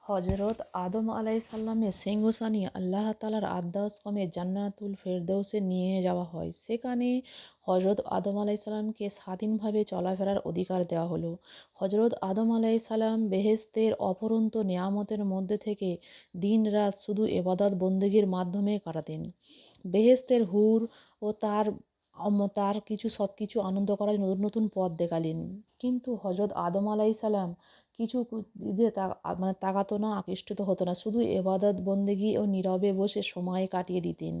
হজরত আদম আলাইসাল্লামের সিংহাসনে আল্লাহ তালার আদেশক্রমে জান্নাতুল ফেরদৌসে নিয়ে যাওয়া হয়। সেখানে হজরত আদম আলাইসাল্লামকে স্বাধীনভাবে চলাফেরার অধিকার দেওয়া হলো। হজরত আদম আলাইসাল্লাম বেহেশতের অফুরন্ত নেয়ামতের মধ্যে থেকে দিন রাত শুধু এবাদত বন্দেগীর মাধ্যমে কাটাতেন। বেহেশতের হুর ও তার সব কিছু আনন্দ করার নতুন নতুন পথ দেখালেন। কিন্তু হজরত আদম আলাইসাল্লাম কিছু দিকে তাকাতো না, আকৃষ্ট হতো না, শুধু এবাদত বন্দেগী ও নীরবে বসে সময় কাটিয়ে দিতেন।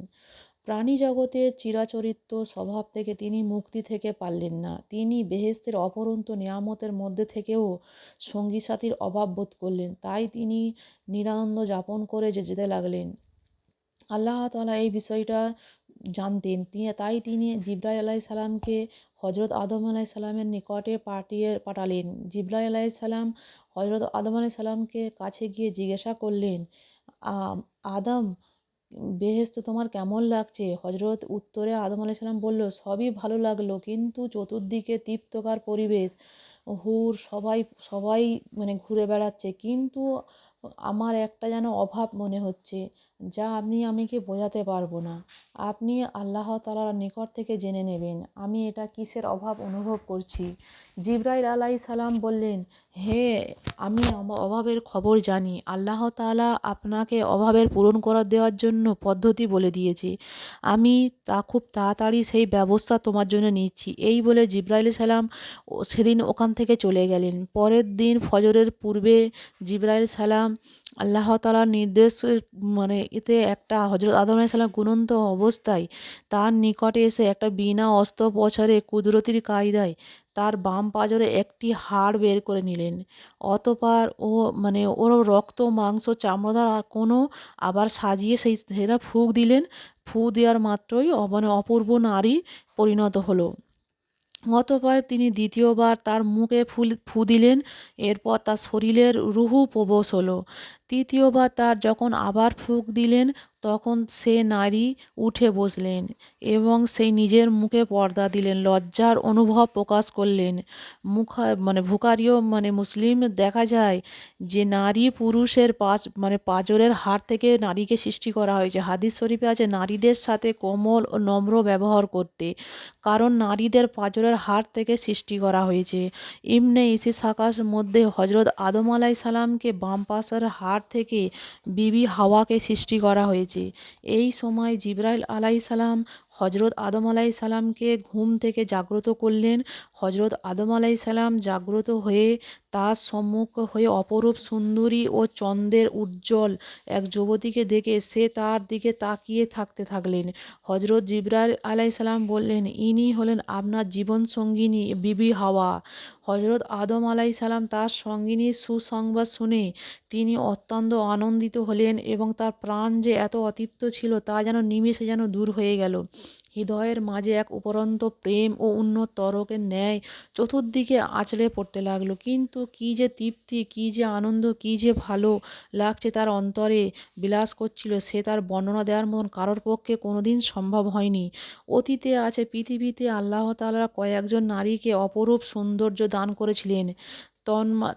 প্রাণী জগতের চিরাচরিত স্বভাব থেকে তিনি মুক্তি থেকে পারলেন না। তিনি বেহেশতের অপরন্ত নেয়ামতের মধ্যে থেকেও সঙ্গী সাথীর অভাব বোধ করলেন। তাই তিনি নিরানন্দ যাপন করে যেতে লাগলেন। আল্লাহ তাআলা এই বিষয়টা জানতেন। তাই তিনি জিবরাইল আলাইহিসসালামকে হজরত আদম আলাইহিসসালামের নিকটে পাঠালেন। জিবরাইল আলাইহিসসালাম হজরত আদম আলাইহিসসালামকে কাছে গিয়ে জিজ্ঞাসা করলেন, আদম, বেহেশত তোমার কেমন লাগছে? হজরত উত্তরে আদম আলাইহিসসালাম বলল, সবই ভালো লাগলো, কিন্তু চতুর্দিকে তৃপ্তকর পরিবেশ, হুর, সবাই সবাই ঘুরে বেড়াচ্ছে, কিন্তু আমার একটা যেন অভাব মনে হচ্ছে, যা আপনি আমাকে বোঝাতে পারবো না। আপনি আল্লাহ তাআলার নিকট থেকে জেনে নেবেন আমি এটা কিসের অভাব অনুভব করছি। জিবরাইল আলাইহিসসালাম বললেন, হে, আমি আমার অভাবের খবর জানি। আল্লাহ তাআলা আপনাকে অভাবের পূরণ করে দেওয়ার জন্য পদ্ধতি বলে দিয়েছে। আমি খুব তাড়াতাড়ি সেই ব্যবস্থা তোমার জন্য নিচ্ছি। এই বলে জিবরাইল সালাম সেদিন ওখান থেকে চলে গেলেন। পরের দিন ফজরের পূর্বে জিবরাইল সালাম আল্লাহ তাআলার নির্দেশ এতে একটা হজরত আদম আলাইহিস সালাম ঘুমন্ত অবস্থায় তার নিকটে এসে একটা বিনা অস্ত্রোপচারে কুদরতির কায়দায় তার বাম পাঁজরে একটি হাড় বের করে নিলেন। অতঃপর ওর রক্ত, মাংস, চামড়া কোনো আবার সাজিয়ে সেটা ফুঁক দিলেন। ফু দেওয়ার মাত্রই অপূর্ব নারী পরিণত হলো। অতঃপর তিনি দ্বিতীয়বার তার মুখে ফু দিলেন। এরপর তার শরীরের রুহু প্রবেশ হলো। তৃতীয়বার তার যখন আবার ফুঁক দিলেন, তখন সে নারী উঠে বসলেন এবং সেই নিজের মুখে পর্দা দিলেন, লজ্জার অনুভব প্রকাশ করলেন। বুখারীও মুসলিম দেখা যায় যে নারী পুরুষের পাঁজরের হাড় থেকে নারীকে সৃষ্টি করা হয়েছে। হাদিস শরীফে আছে নারীদের সাথে কোমল ও নম্র ব্যবহার করতে, কারণ নারীদের পাঁজরের হাড় থেকে সৃষ্টি করা হয়েছে। ইবনে ইসহাকের মধ্যে হজরত আদম আলাইহিসসালামকে বাম পাশের হাড় থেকে বিবি হাওয়াকে সৃষ্টি করা হয়েছে। এই সময় জিবরাইল আলাইহিসসালাম হজরত আদম আলাইহিসসালামকে ঘুম থেকে জাগ্রত করলেন। হজরত আদম আলাইহিসসালাম জাগ্রত হয়ে তার সম্মুখ হয়ে অপরূপ সুন্দরী ও চন্দ্রের উজ্জ্বল এক যুবতীকে দেখে সে তার দিকে তাকিয়ে থাকতে থাকলেন। হজরত জিবরাইল আলাইহিসসালাম বললেন, ইনি হলেন আপনার জীবন সঙ্গিনী বিবি হাওয়া। হজরত আদম আলাইহিসসালাম তার সঙ্গিনীর সুসংবাদ শুনে তিনি অত্যন্ত আনন্দিত হলেন এবং তার প্রাণ যে এত অতৃপ্ত ছিল তা যেন নিমেষে যেন দূর হয়ে গেল। হৃদয়ের মাঝে এক উপরন্ত প্রেম ও উন্নত তরকের ন্যায় চতুর্দিকে আছড়ে পড়তে লাগলো। কিন্তু কী যে তৃপ্তি, কী যে আনন্দ, কী যে ভালো লাগছে তার অন্তরে বিলাস করছিল, সে তার বর্ণনা দেওয়ার মতন কারোর পক্ষে কোনোদিন সম্ভব হয়নি। অতীতে আছে পৃথিবীতে আল্লাহ তাআলা কয়েকজন নারীকে অপরূপ সৌন্দর্য দান করেছিলেন।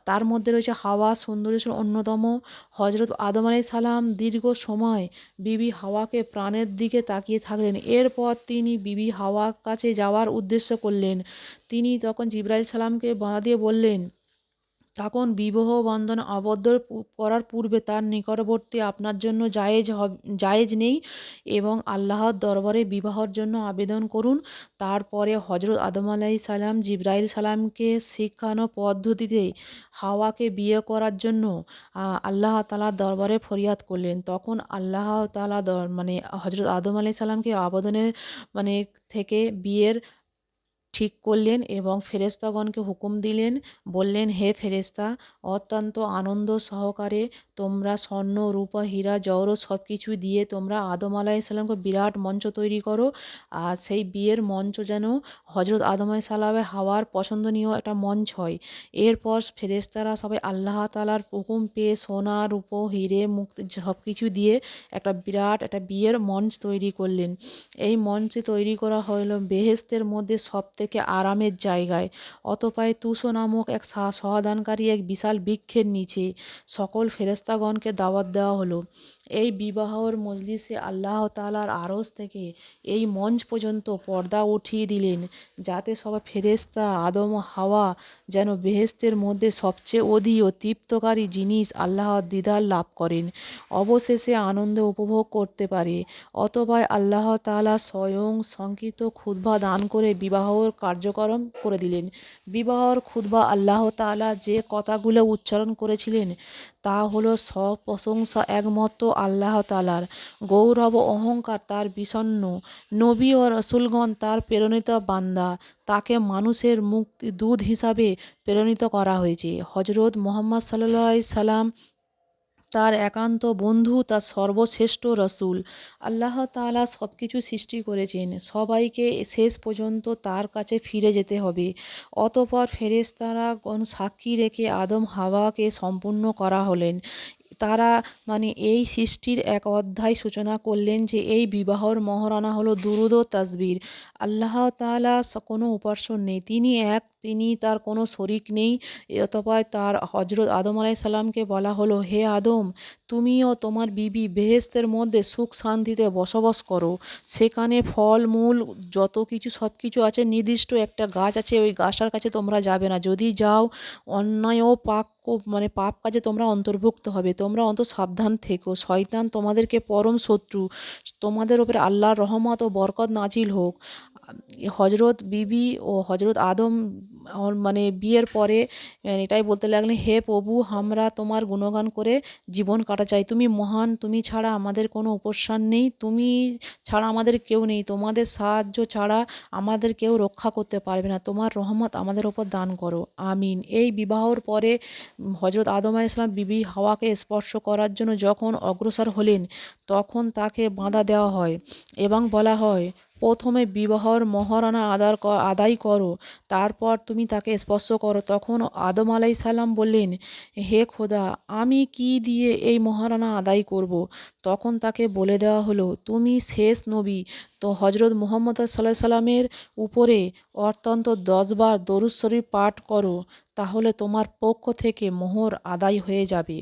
তার মধ্যে রয়েছে হাওয়া, সৌন্দর্য ছিল অন্যতম। হজরত আদম আলাইহিস সালাম দীর্ঘ সময় বিবি হাওয়াকে প্রাণের দিকে তাকিয়ে থাকলেন। এরপর তিনি বিবি হাওয়ার কাছে যাওয়ার উদ্দেশ্য করলেন। তিনি তখন জিবরাইল সালামকে বাধা দিয়ে বললেন, তখন বিবাহ বন্ধনে আবদ্ধ করার পূর্বে তার নিকটবর্তী আপনার জন্য জায়েজ নেই এবং আল্লাহর দরবারে বিবাহর জন্য আবেদন করুন। তারপরে হজরত আদম আলাইহিস সালাম জিবরাইল সালামকে শিখানো পদ্ধতিতে হাওয়াকে বিয়ে করার জন্য আল্লাহ তাআলার দরবারে ফরিয়াদ করলেন। তখন আল্লাহ তাআলা হজরত আদম আলাইহিস সালামকে আবেদনের থেকে বিয়ের ঠিক করলেন এবং ফেরেশতাগণকে হুকুম দিলেন, বললেন, হে ফেরেশতা, অত্যন্ত আনন্দ সহকারে তোমরা স্বর্ণ, রূপা, হীরা, জওহরত সব কিছু দিয়ে তোমরা আদম আলাইহিস সালামকে বিরাট মঞ্চ তৈরি করো। আর সেই বিয়ের মঞ্চ যেন হজরত আদম আলাইহিস সালামের হাওয়ার পছন্দনীয় একটা মঞ্চ হয়। এরপর ফেরেশতারা সবাই আল্লাহ তাআলার হুকুম পেয়ে সোনা, রূপো, হীরে, মুক্ত সব কিছু দিয়ে একটা বিরাট একটা বিয়ের মঞ্চ তৈরি করলেন। এই মঞ্চে তৈরি করা হলো বেহেশতের মধ্যে সবথেকে থেকে আরামের জায়গায়। অতঃপর তুসো নামক এক সহাদানকারী এক বিশাল বৃক্ষের নিচে সকল ফেরেশতাগণকে দাওয়াত দেওয়া হলো। এই বিবাহর মজলিসে আল্লাহ তাআলার আরশ থেকে এই মঞ্চ পর্যন্ত পর্দা উঠিয়ে দিলেন, যাতে সব ফেরেশতা আদম ও হাওয়া যেন বেহেশতের মধ্যে সবচেয়ে অধীর ও তৃপ্তকারী জিনিস আল্লাহর দিদার লাভ করেন, অবশেষে আনন্দ উপভোগ করতে পারে। অতঃপর আল্লাহ তাআলা স্বয়ং সংক্ষিপ্ত খুতবা দান করে বিবাহর কার্যক্রম করে দিলেন। বিবাহর খুতবা আল্লাহ তাআলা যে কথাগুলো উচ্চারণ করেছিলেন তা হলো: সব প্রশংসা একমাত্র আল্লাহ তাআলার, গৌরব ও অহংকার তার বিষণ্ণ, নবী ও রাসূলগণ তার প্রেরিত বান্দা, তাকে মানুষের মুক্তি দূত হিসাবে প্রেরিত করা হয়েছে। হযরত মুহাম্মদ সাল্লাল্লাহু আলাইহি সাল্লাম তার একান্ত বন্ধু, তার সর্বশ্রেষ্ঠ রাসূল। আল্লাহ তাআলা সব কিছু সৃষ্টি করেছেন, সবাইকে শেষ পর্যন্ত তার কাছে ফিরে যেতে হবে। অতঃপর ফেরেশতাগণ সাক্ষী রেখে আদম হাওয়াকে সম্পূর্ণ করা হলেন। তারা এই সৃষ্টির এক অধ্যায় সূচনা করলেন যে এই বিবাহর মহারণা হলো দুরূদ ও তাসবিহ। আল্লাহ তাআলা কোনো উপাস্য নেই, তিনি এক, তিনি তার কোনো শরীক নেই। অতঃপর তার হযরত আদম আলাইহিস সালামকে বলা হলো: হে আদম, তুমি ও তোমার বিবি বেহেশতের মধ্যে সুখ শান্তিতে বসবাস করো। সেখানে ফল মূল যত কিছু সব কিছু আছে, নির্দিষ্ট একটা গাছ আছে, ওই গাছটার কাছে তোমরা যাবে না। যদি যাও, অন্যায় ও পাপ কাজে তোমরা অন্তর্ভুক্ত হবে। তোমরা সাবধান থেকো, শয়তান তোমাদেরকে পরম শত্রু। তোমাদের উপরে আল্লাহর রহমত ও বরকত নাজিল হোক। হযরত বিবি ও হযরত আদম বিয়ের পরে এটাই বলতে লাগলেন: হে প্রভু, আমরা তোমার গুণগান করে জীবন কাটা চাই। তুমি মহান, তুমি ছাড়া আমাদের কোনো উপস্থান নেই, তুমি ছাড়া আমাদের কেউ নেই, তোমাদের সাহায্য ছাড়া আমাদের কেউ রক্ষা করতে পারবে না। তোমার রহমত আমাদের ওপর দান করো, আমিন। এই বিবাহর পরে হযরত আদম আলাইহিস সালাম বিবি হাওয়াকে স্পর্শ করার জন্য যখন অগ্রসর হলেন, তখন তাকে বাধা দেওয়া হয় এবং বলা হয়: প্রথমে বিবাহর মহারণা আদায় করো, তারপর তুমি তাকে স্পর্শ করো। তখন আদম আলাইহিস সালাম বললেন: হে খোদা, আমি কি দিয়ে এই মহারণা আদায় করব? তখন তাকে বলে দেওয়া হলো: তুমি শেষ নবী, তো হযরত মুহাম্মদ সাল্লাল্লাহু আলাইহি সাল্লামের উপরে অন্তত 10 বার দরুদ শরীফ পাঠ করো, তাহলে তোমার পক্ষ থেকে মোহর আদায় হয়ে যাবে।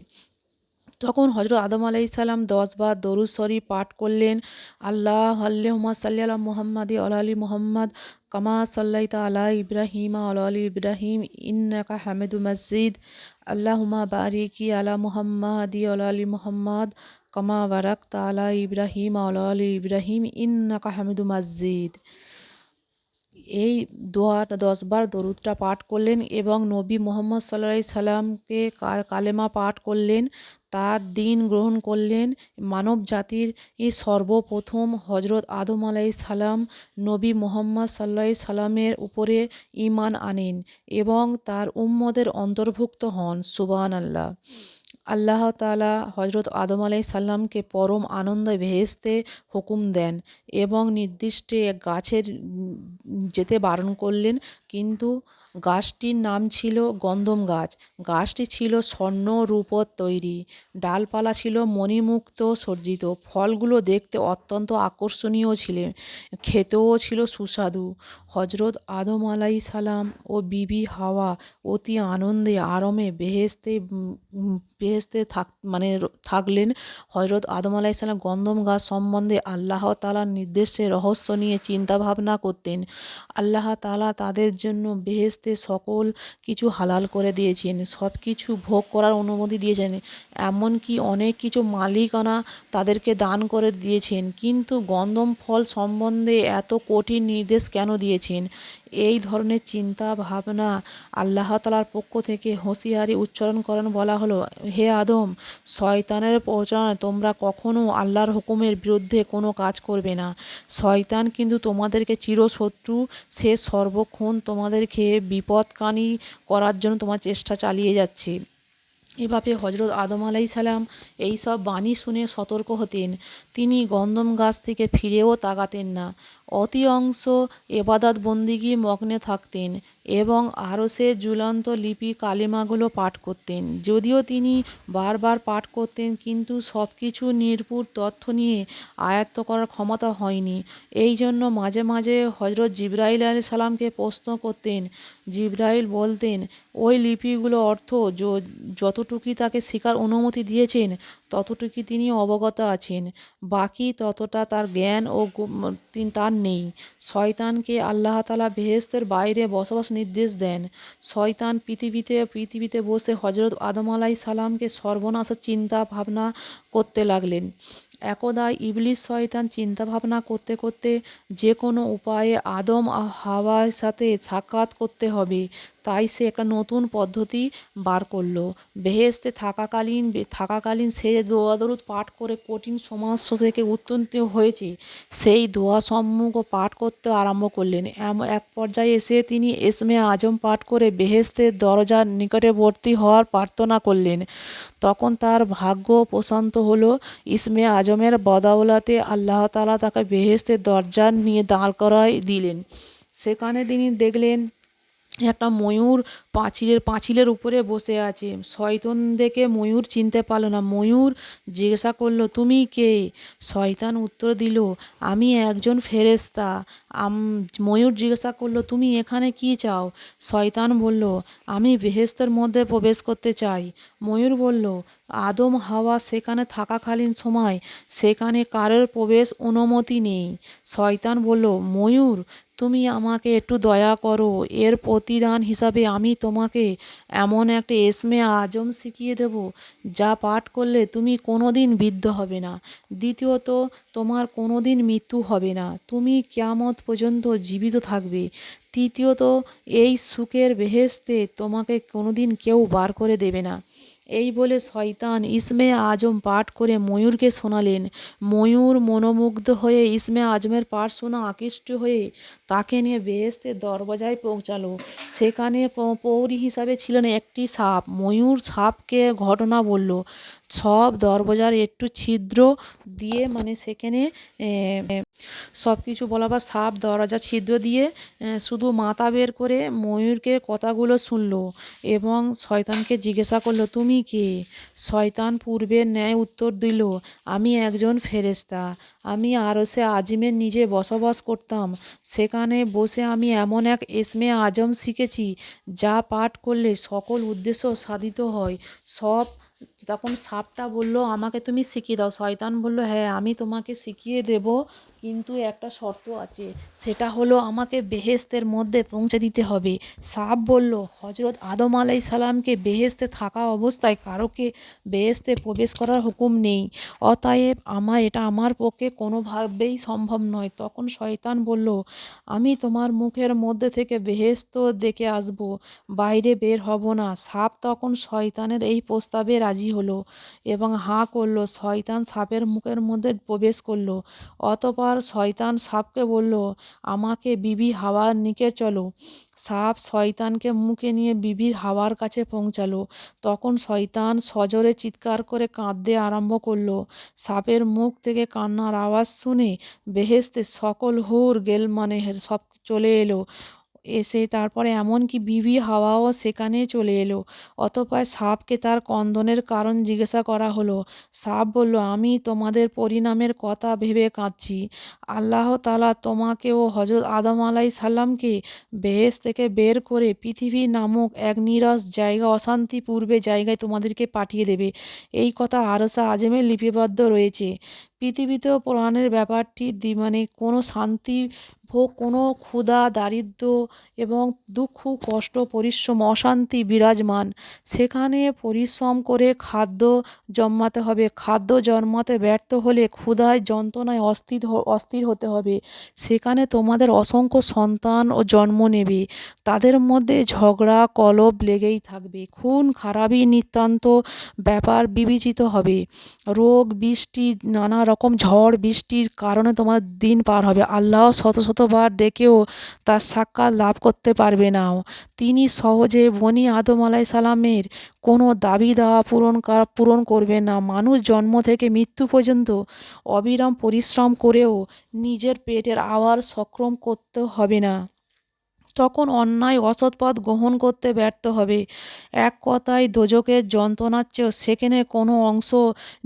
তখন হযরত আদম আলাইহিস সালাম 10 বার দরুদ শরীফ পাঠ করলেন: আল্লাহুম্মা সাল্লি আলা মুহাম্মাদি ওয়া আলা আলি মুহাম্মাদ কামা সাল্লাইতা আলা ইব্রাহিম ওয়া আলা আলি ইব্রাহিম ইন্নাকা হামিদুম মাজিদ। আল্লাহুম্মা বারিক আলা মুহাম্মাদি ওয়া আলা আলি মুহাম্মাদ কামা বারাকতা আলা ইব্রাহিম ওয়া আলা আলি ইব্রাহিম ইন্নাকা হামিদুম মাজিদ। এই 10 বার দরুদটা পাঠ করলেন এবং নবী মুহাম্মদ সাল্লাল্লাহু আলাইহি সাল্লামকে কালেমা পাঠ করলেন, তার দ্বীন গ্রহণ করলেন। মানব জাতির সর্বপ্রথম হযরত আদম আলাইহিস সালাম নবী মুহাম্মদ সাল্লাল্লাহু আলাইহি সাল্লামের উপরে ঈমান আনেন এবং তার উম্মতের অন্তর্ভুক্ত হন। সুবহানাল্লাহ। আল্লাহ তাআলা হযরত আদম আলাইহিস সালামকে পরম আনন্দে বেহেশতে হুকুম দেন এবং নির্দিষ্ট এক গাছের যেতে বারণ করলেন, কিন্তু গাছটির নাম ছিল গন্ধম গাছ। গাছটি ছিল স্বর্ণ রূপোর তৈরি, ডালপালা ছিল মণিমুক্ত সজ্জিত, ফলগুলো দেখতে অত্যন্ত আকর্ষণীয় ছিল, খেতেও ছিল সুস্বাদু। হযরত আদম আলাইহিস সালাম ও বিবি হাওয়া অতি আনন্দে আরামে বেহেশতে থাকলেন। হযরত আদম আলাইহিস সালাম গন্ধম গাছ সম্বন্ধে আল্লাহ তাআলার নির্দেশে রহস্য নিয়ে চিন্তা ভাবনা করতেন। আল্লাহ তাআলা তাদের জন্য বেহেশতে সকল কিছু হালাল করে দিয়েছেন, সব কিছু ভোগ করার অনুমতি দিয়েছেন, এমনকি অনেক কিছু মালিকানা তাদেরকে দান করে দিয়েছেন। কিন্তু গন্ধম ফল সম্বন্ধে এত কঠিন নির্দেশ কেন দিয়েছেন? এই ধরনের চিন্তা ভাবনা আল্লাহ তাআলার পক্ষ থেকে হুঁশিয়ারি উচ্চারণ করেন। বলা হলো: হে আদম, শয়তানের প্ররোচনায় তোমরা কখনো আল্লাহর হুকুমের বিরুদ্ধে কোনো কাজ করবে না। শয়তান কিন্তু তোমাদেরকে চিরশত্রু, সে সর্বক্ষণ তোমাদেরকে বিপদকারী করার জন্য তোমার চেষ্টা চালিয়ে যাচ্ছে। এভাবে হযরত আদম আলাইহিস সালাম এইসব বাণী শুনে সতর্ক হতেন। তিনি গন্ধম গাছ থেকে ফিরেও তাকাতেন না, অতি অংশ ইবাদত বন্দেগী মগ্নে থাকতেন। এবং আরশের ঝুলন্ত লিপি কালিমাগুলো পাঠ করতেন। যদিও তিনি বারবার পাঠ করতেন, কিন্তু সব কিছু নির্ভুল তথ্য নিয়ে আয়ত্ত করার ক্ষমতা হয়নি। এই জন্য মাঝে মাঝে হজরত জিবরাইল আলাইহিস সালামকে প্রশ্ন করতেন। জিবরাইল বলতেন, ওই লিপিগুলো অর্থ যতটুকুই তাকে শেখার অনুমতি দিয়েছেন ততটুকুই তিনি অবগত আছেন, বাকি ততটা তার জ্ঞান ও তার নেই। শয়তানকে আল্লাহ তাআলা বেহেশতের বাইরে বসবাস নির্দেশ দেন। শয়তান পৃথিবীতে বসে হজরত আদম আলাইহিস সালামকে সর্বনাশের চিন্তা ভাবনা করতে লাগলেন। একদা ইবলিস শয়তান চিন্তা ভাবনা করতে করতে যে কোনো উপায়ে আদম হাওয়ার সাথে সাক্ষাৎ করতে হবে, তাই সে একটা নতুন পদ্ধতি বার করলো। বেহেশতে থাকাকালীন সে দোয়া দরুদ পাঠ করে কঠিন সমস্যা থেকে উত্তীর্ণ হয়েছে, সেই দোয়া সমূহ পাঠ করতে আরম্ভ করলেন। এক পর্যায়ে এসে তিনি ইসমে আজম পাঠ করে বেহেশতের দরজার নিকটবর্তী হওয়ার প্রার্থনা করলেন। তখন তার ভাগ্য প্রশান্ত হলো। ইসমে আজমের বদৌলতে আল্লাহ তাআলা তাকে বেহেশতের দরজা নিয়ে দাঁড় করায় দিলেন। সেখানে তিনি দেখলেন একটা ময়ূর পাঁচিলের উপরে বসে আছে। শয়তান দেখে ময়ূর চিনতে পারল না। ময়ূর জিজ্ঞাসা করলো, তুমি কে? শয়তান উত্তর দিল, আমি একজন ফেরেশতা। ময়ূর জিজ্ঞাসা করলো, তুমি এখানে কি চাও? শয়তান বলল, আমি বেহেশতের মধ্যে প্রবেশ করতে চাই। ময়ূর বলল, আদম হাওয়া সেখানে থাকাকালীন সময় সেখানে কারোর প্রবেশ অনুমতি নেই। শয়তান বলল, ময়ূর, তুমি আমাকে একটু দয়া করো, এর প্রতিদান হিসাবে আমি তোমাকে এমন একটা ইসমে আজম শিখিয়ে দেব যা পাঠ করলে তুমি কোনো দিন বৃদ্ধ হবে না। দ্বিতীয়ত, তোমার কোনো দিন মৃত্যু হবে না, তুমি কিয়ামত পর্যন্ত জীবিত থাকবে। তৃতীয়ত, এই সুখের বেহেশতে তোমাকে কোনো দিন কেউ বার করে দেবে না। এই বলে শয়তান ইসমে আজম পাঠ করে ময়ূরকে শোনালেন। ময়ূর মনোমুগ্ধ হয়ে ইসমে আজমের পাঠ শোনা আকৃষ্ট হয়ে তাকে নিয়ে বেহেশতের দরওয়াজায় পৌঁছালো। সেখানে প্রহরী হিসাবে ছিলেন একটি সাপ। ময়ূর সাপকে ঘটনা বলল। সব দরওয়াজার একটু ছিদ্র দিয়ে, মানে সেখানে সব কিছু বলা বা সাপ দরজা ছিদ্র দিয়ে শুধু মাথা বের করে ময়ূরকে কথাগুলো শুনলো এবং শয়তানকে জিজ্ঞাসা করলো, তুমি কে? শয়তান পূর্বের ন্যায় উত্তর দিল, আমি একজন ফেরেশতা। আমি আরশে আজিমের নিচে বসবাস করতাম। সেখানে বসে আমি এমন এক ইসমে আজম শিখেছি যা পাঠ করলে সকল উদ্দেশ্য সাধিত হয়। তখন সাপটা বলল, আমাকে তুমি শিখিয়ে দাও। শয়তান বলল, হ্যাঁ, আমি তোমাকে শিখিয়ে দেব, কিন্তু একটা শর্ত আছে, সেটা হলো আমাকে বেহেশতের মধ্যে পৌঁছে দিতে হবে। সাপ বলল, হজরত আদম আলাইহিস সালামকে বেহেশতে থাকা অবস্থায় কারোকে বেহেশতে প্রবেশ করার হুকুম নেই, অতএব এটা আমার পক্ষে কোনোভাবেই সম্ভব নয়। তখন শয়তান বলল, আমি তোমার মুখের মধ্যে থেকে বেহেশত দেখে আসব, বাইরে বের হব না। সাপ তখন শয়তানের এই প্রস্তাবে রাজি হলো এবং হাঁ করল। শয়তান সাপের মুখের মধ্যে প্রবেশ করলো। অতঃপর শয়তান সাপকে বলল, আমাকে বিবি হাওয়ার নিকট চলো। সাপ শয়তানকে মুখে নিয়ে বিবির হাওয়ার কাছে পৌঁছালো। তখন শয়তান সজোরে চিৎকার করে কাঁদতে আরম্ভ করলো। সাপের মুখ থেকে কান্নার আওয়াজ শুনে বেহেশতের সকল হুর মানে সব চলে এলো। এসে তারপরে এমনকি বিবি হাওয়াও সেখানে চলে এলো। অতঃপর সাপকে তার ক্রন্দনের কারণ জিজ্ঞাসা করা হলো। সাপ বলল, আমি তোমাদের পরিণামের কথা ভেবে কাঁদছি। আল্লাহ তাআলা তোমাকে ও হযরত আদম আলাইহিস সালামকে বেহেশত থেকে বের করে পৃথিবী নামক এক নিরস জায়গা, অশান্তিপূর্বে জায়গায় তোমাদেরকে পাঠিয়ে দেবে। এই কথা আরশে আজিমে লিপিবদ্ধ রয়েছে। পৃথিবীতেও প্রাণের ব্যাপারটি মানে কোনো শান্তি ভোগ, কোনো ক্ষুধা, দারিদ্র্য এবং দুঃখ, কষ্ট, পরিশ্রম, অশান্তি বিরাজমান। সেখানে পরিশ্রম করে খাদ্য জন্মাতে হবে। খাদ্য জন্মাতে ব্যর্থ হলে ক্ষুধায় যন্ত্রণায় অস্থির হতে হবে। সেখানে তোমাদের অসংখ্য সন্তান ও জন্ম নেবে। তাদের মধ্যে ঝগড়া কলহ লেগেই থাকবে। খুন খারাপি নিতান্ত ব্যাপার বিবেচিত হবে। রোগ বৃষ্টি, নানা রকম ঝড় বৃষ্টির কারণে তোমার দিন পার হবে। আল্লাহ শতবার ডেকেও তার সাক্ষাৎ লাভ করতে পারবে না। তিনি সহজে বনি আদম আলাইহিস সালামের কোনো দাবি দাওয়া পূরণ করবেন না। মানুষ জন্ম থেকে মৃত্যু পর্যন্ত অবিরাম পরিশ্রম করেও নিজের পেটের আহার সক্ষম করতে হবে না। তখন অন্যায় অসৎ পথ গ্রহণ করতে ব্যর্থ হবে। এক কথায় দোজখের যন্ত্রণার চেয়েও সেখানে কোনো অংশ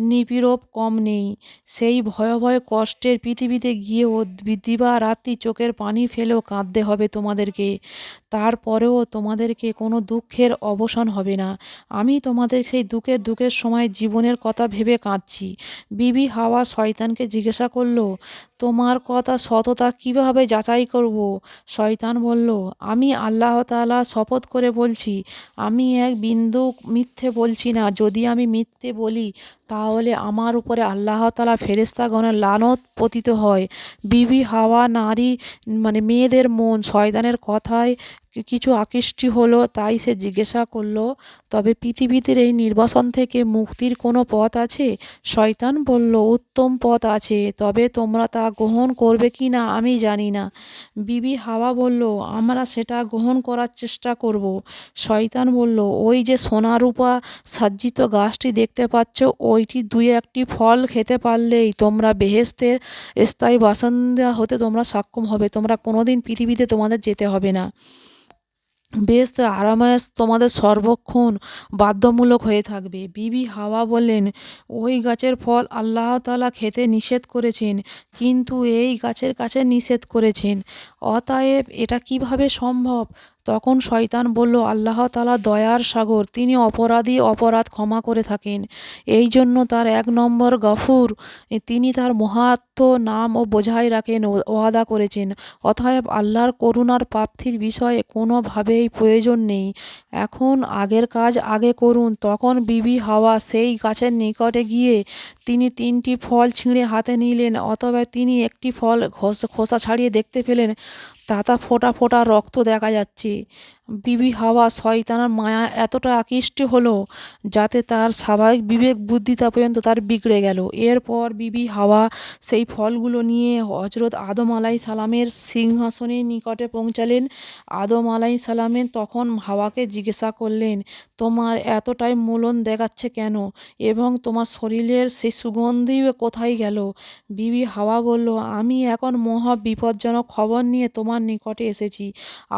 নিপীড়ন কম নেই। সেই ভয়াবহ কষ্টের পৃথিবীতে গিয়েও দিবারাত্রি চোখের পানি ফেলেও কাঁদতে হবে তোমাদেরকে। তারপরেও তোমাদেরকে কোনো দুঃখের অবসান হবে না। আমি তোমাদের সেই দুঃখের সময় জীবনের কথা ভেবে কাঁদছি। বিবি হাওয়া শয়তানকে জিজ্ঞাসা করল, তোমার কথা সততা কিভাবে যাচাই করব? শয়তান বলল, আমি আল্লাহ তাআলা শপথ করে বলছি, আমি এক বিন্দু মিথ্যে বলছি না। যদি আমি মিথ্যে বলি তাহলে আমার উপরে আল্লাহ তাআলা ফেরেশতাগণের লানত পতিত হয়। বিবি হাওয়া নারী মেয়েদের মন শয়তানের কথায় কিছু আকৃষ্টি হলো, তাই সে জিজ্ঞাসা করলো, তবে পৃথিবীতে এই নির্বাসন থেকে মুক্তির কোনো পথ আছে? শয়তান বলল, উত্তম পথ আছে, তবে তোমরা তা গ্রহণ করবে কি না আমি জানি না। বিবি হাওয়া বলল, আমরা সেটা গ্রহণ করার চেষ্টা করব। শয়তান বলল, ওই যে সোনা রূপা সজ্জিত গাছটি দেখতে পাচ্ছ, ওইটি দুই একটি ফল খেতে পারলেই তোমরা বেহেশতের স্থায়ী বাসিন্দা হতে তোমরা সক্ষম হবে। তোমরা কোনোদিন পৃথিবীতে তোমাদের যেতে হবে না। বেহেশতের আরামায়েশ তোমাদের সর্বক্ষণ বাধ্যতামূলক হয়ে থাকবে। বিবি হাওয়া বললেন, ওই গাছের ফল আল্লাহ তাআলা খেতে নিষেধ করেছেন, কিন্তু এই গাছের কাছে নিষেধ করেছেন, অতএব এটা কিভাবে সম্ভব? তখন শয়তান বলল, আল্লাহ তাআলা দয়ার সাগর, তিনি অপরাধী অপরাধ ক্ষমা করে থাকেন। এই জন্য তার ১ নম্বর গফুর, তিনি তার মহাত্ম নাম ও বজায় রাখেন ওয়াদা করেছেন। অতএব আল্লাহর করুণার প্রাপ্তির বিষয়ে কোনোভাবেই প্রয়োজন নেই। এখন আগের কাজ আগে করুন। তখন বিবি হাওয়া সেই গাছের নিকটে গিয়ে তিনি ৩টি ফল ছিঁড়ে হাতে নিলেন। অতএব তিনি একটি ফল খোসা ছাড়িয়ে দেখতে পেলেন তাতে ফোঁটা ফোঁটা রক্ত দেখা যাচ্ছে। বিবি হাওয়া শয়তানের মায়া এতটা আকৃষ্ট হলো যাতে তার স্বাভাবিক বিবেক বুদ্ধিতা পর্যন্ত তার বিগড়ে গেল। এরপর বিবি হাওয়া সেই ফলগুলো নিয়ে হযরত আদম আলাইসাল্লামের সিংহাসনের নিকটে পৌঁছালেন। আদম আলাইসাল্লামের তখন হাওয়াকে জিজ্ঞাসা করলেন, তোমার এতটাই মূলন দেখাচ্ছে কেন, এবং তোমার শরীরের সেই সুগন্ধি কোথায় গেল? বিবি হাওয়া বলল, আমি এখন মহা বিপজ্জনক খবর নিয়ে তোমার নিকটে এসেছি।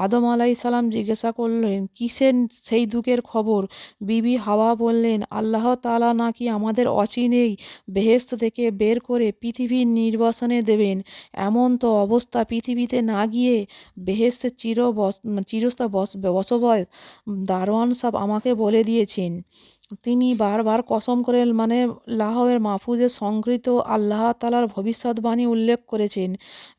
আদম আলাইসাল্লাম জিজ্ঞাসা করলেন, কিসের সেই দুঃখের খবর? বিবি হাওয়া বললেন, আল্লাহ তাআলা নাকি আমাদের অচিরেই বেহেশত থেকে বের করে পৃথিবীর নির্বাসনে দেবেন। এমন তো অবস্থা পৃথিবীতে না গিয়ে বেহেশতের চিরস্থায়ী বসবাস দারোয়ান সাহেব আমাকে বলে দিয়েছেন। তিনি বারবার কসম করে লাউহে মাহফুজে সংগৃহীত আল্লাহ তাআলার ভবিষ্যদ্বাণী উল্লেখ করেছেন।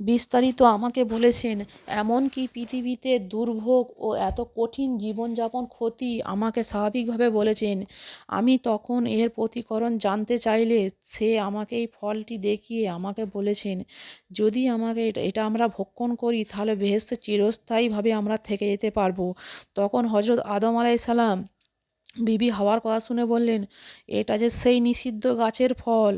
বিস্তারিত আমাকে বলেছেন। এমনকি পৃথিবীতে দুর্ভোগ ও এত কঠিন জীবনযাপন ক্ষতি আমাকে স্বাভাবিকভাবে বলেছেন। আমি তখন এর প্রতিকরণ জানতে চাইলে সে আমাকে এই ফলটি দেখিয়ে আমাকে বলেছেন, যদি এটা আমরা ভক্ষণ করি তাহলে বেহেশতে চিরস্থায়ীভাবে আমরা থেকে যেতে পারবো। তখন হযরত আদম আলাইসাল্লাম বিবি হাওয়ার কথা শুনে বললেন, এটা যে সেই নিষিদ্ধ গাছের ফল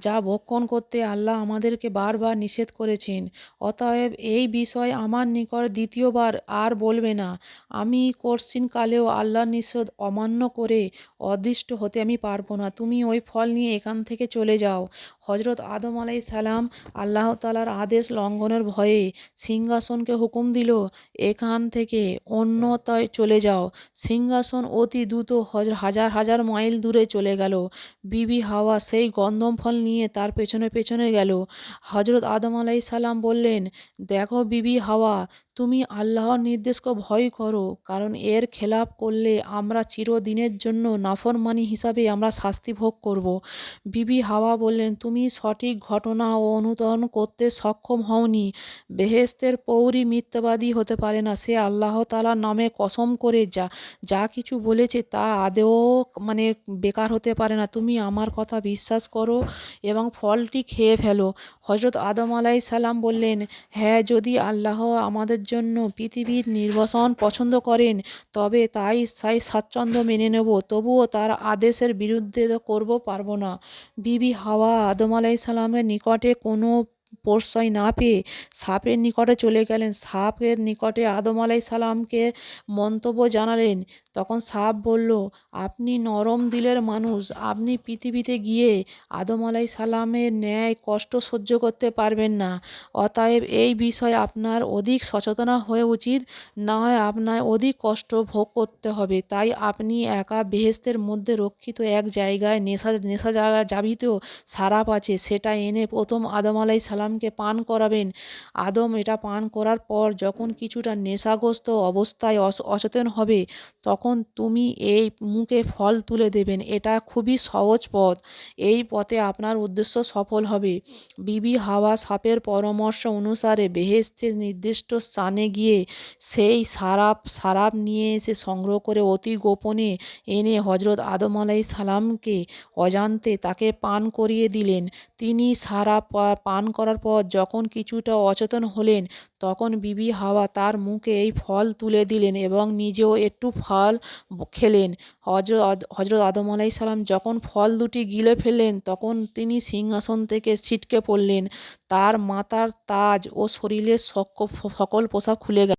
যা ভক্ষণ করতে আল্লাহ আমাদেরকে বারবার নিষেধ করেছেন। অতএব এই বিষয় আমার নিকট দ্বিতীয়বার আর বলবে না। আমি কশিনকালেও আল্লাহর নিষেধ অমান্য করে অদৃষ্ট হতে আমি পারবো না। তুমি ওই ফল নিয়ে এখান থেকে চলে যাও। হযরত আদম আলাইসাল্লাম আল্লাহ তাআলার আদেশ লঙ্ঘনের ভয়ে সিংহাসনকে হুকুম দিল, এখান থেকে অন্যত্র চলে যাও। সিংহাসন অতি দ্রুত হাজার হাজার মাইল দূরে চলে গেল। বিবি হাওয়া সেই গন্ধম ফল নিয়ে তার পেছনে পেছনে গেল। হযরত আদম আলাইসাল্লাম বললেন, দেখো বিবি হাওয়া, তুমি আল্লাহর নির্দেশকে ভয় করো, কারণ এর খেলাপ করলে আমরা চিরদিনের জন্য নাফরমানি হিসাবে আমরা শাস্তি ভোগ করব। বিবি হাওয়া বললেন, তুমি সঠিক ঘটনা ও অনুসরণ করতে সক্ষম হওনি। বেহেশতের পৌরী মিথ্যাবাদী হতে পারে না। সে আল্লাহ তাআলার নামে কসম করে যা যা কিছু বলেছে তা আদৌ বেকার হতে পারে না। তুমি আমার কথা বিশ্বাস করো এবং ফলটি খেয়ে ফেলো। হযরত আদম আলাইসাল্লাম বললেন, হ্যাঁ, যদি আল্লাহ আমাদের জন্য পৃথিবীর নির্বাসন পছন্দ করেন তবে তাই স্বাচ্ছন্দ্য মেনে নেব, তবুও তার আদেশের বিরুদ্ধে করব পারবো না। বিবি হাওয়া আদম আলাইসাল্লামের নিকটে কোনো প্রশ্রয় না পেয়ে সাপের নিকটে চলে গেলেন। সাপের নিকটে আদম আলাইসাল্লামকে মন্তব্য জানালেন। তখন সাপ বলল, আপনি নরম দিলের মানুষ, আপনি পৃথিবীতে গিয়ে আদম আলাইসাল্লামের ন্যায় কষ্ট সহ্য করতে পারবেন না। অতএব এই বিষয়ে আপনার অধিক সচেতন হওয়া উচিত, না হয় আপনার অধিক কষ্ট ভোগ করতে হবে। তাই আপনি একা বেহেশতের মধ্যে রক্ষিত এক জায়গায় নেশা জাবিত সারাপ আছে, সেটা এনে প্রথম আদম আলাইসাল্লামকে পান করাবেন। আদম এটা পান করার পর যখন কিছুটা নেশাগ্রস্ত অবস্থায় অচেতন হবে, তখন তুমি এই মুখে ফল তুলে দেবেন। এটা খুবই সহজ পথ। এই পথে আপনার উদ্দেশ্য সফল হবে। বিবি হাওয়া সাপের পরামর্শ অনুসারে বেহেশতের নির্দিষ্ট স্থানে গিয়ে সেই সারাপ নিয়ে এসে সংগ্রহ করে অতি গোপনে এনে হজরত আদম আলাইসাল্লামকে অজান্তে তাকে পান করিয়ে দিলেন। তিনি সারাপ পান করার পর যখন কিছুটা অচেতন হলেন, তখন বিবি হাওয়া তার মুখে এই ফল তুলে দিলেন এবং নিজেও একটু ফল খেলেন। হজরত আদম আলাইসাল্লাম যখন ফল দুটি গিলে ফেললেন, তখন তিনি সিংহাসন থেকে ছিটকে পড়লেন। তার মাথার তাজ ও শরীরের সকল পোশাক খুলে গেল।